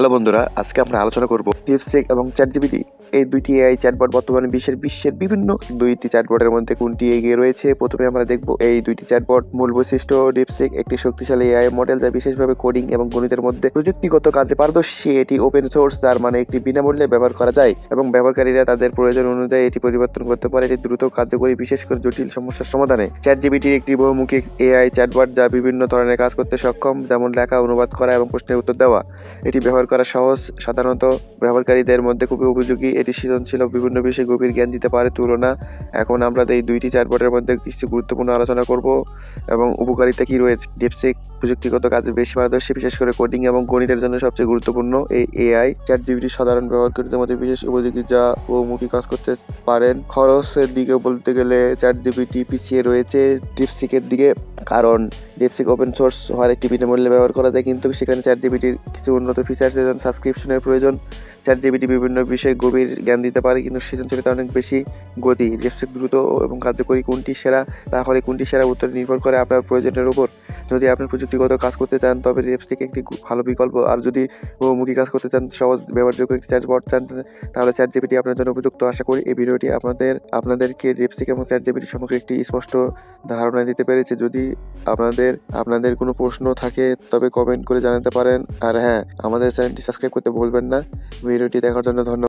Hello বন্ধুরা, আজকে আমরা আলোচনা করব ডিপসিক এবং চ্যাটজিপিটি। এই দুইটি এআই চ্যাটবট বর্তমানে বিশ্বের বিভিন্ন দুইটি চ্যাটবটের মধ্যে কোনটি এগিয়ে রয়েছে। প্রথমে আমরা দেখব এই দুইটি চ্যাটবট মূল বৈশিষ্ট্য। ডিপসিক একটি শক্তিশালী এআই মডেল যা বিশেষভাবে কোডিং এবং গণিতের মধ্যে প্রযুক্তিগত কাজে পারদর্শী। এটি ওপেন সোর্স, যার মানে একটি বিনামূল্যে ব্যবহার করা যায় এবং ব্যবহারকারীরা তাদের প্রয়োজন অনুযায়ী এটি পরিবর্তন করতে পারে। এটি দ্রুত কার্যকরী, বিশেষ করে জটিল সমস্যার সমাধানে। চ্যাটজিপিটি একটি বহুমুখী এআই চ্যাটবট যা বিভিন্ন ধরনের কাজ করতে সক্ষম, যেমন লেখা, অনুবাদ করা এবং প্রশ্নের উত্তর দেওয়া। এটি ব্যবহার করা সহজ, সাধারণত ব্যবহারকারীদের মধ্যে খুবই উপযোগী। এটি সৃজনশীল ও বিভিন্ন বিষয়ে গভীর জ্ঞান দিতে পারে তুলনা। এখন আমরা এই দুইটি চ্যাটবটের মধ্যে কিছু গুরুত্বপূর্ণ আলোচনা করব এবং উপকারিতা কি রয়েছে। ডিপসিক প্রযুক্তিগত কাজে বেশি পারদর্শী, বিশেষ করে কোডিং এবং গণিতের জন্য সবচেয়ে গুরুত্বপূর্ণ। এই এআই চ্যাটজিপিটি সাধারণ ব্যবহারকারীদের মধ্যে বিশেষ উপযোগী, যা বহুমুখী কাজ করতে পারেন। খরচের দিকে বলতে গেলে চ্যাটজিপিটি পিছিয়ে রয়েছে ডিপসিকের দিকে, কারণ ডিপসিক ওপেন সোর্স হওয়ার একটি বিনামূল্যে ব্যবহার করা যায়, কিন্তু সেখানে চ্যাটজিপিটির কিছু উন্নত ফিচার্স এবং সাবস্ক্রিপশনের প্রয়োজন। চ্যাটজিপিটি বিভিন্ন বিষয়ে গভীর জ্ঞান দিতে পারে, কিন্তু সৃজনশীলতা অনেক বেশি গতি। ডিপসিক দ্রুত এবং কার্যকরী। কোনটি সেরা? তাহলে কোনটি সেরা উত্তর নির্ভর করে আপনার প্রয়োজনের উপর। যদি আপনি প্রযুক্তিগত কাজ করতে চান তবে ডিপসিক একটি ভালো বিকল্প, আর যদি বহুমুখী কাজ করতে চান, সহজ ব্যবহারযোগ্য একটি চ্যাটবট চান, তাহলে চ্যাটজিপিটি আপনার জন্য উপযুক্ত। আশা করি এই ভিডিওটি আপনাদেরকে ডিপসিক এবং চ্যাটজিপিটি সম্পর্কে একটি স্পষ্ট ধারণা দিতে পেরেছে। যদি আপনাদের কোনো প্রশ্ন থাকে তবে কমেন্ট করে জানাতে পারেন। আর হ্যাঁ, আমাদের চ্যানেলটি সাবস্ক্রাইব করতে ভুলবেন না। ভিডিওটি দেখার জন্য ধন্যবাদ।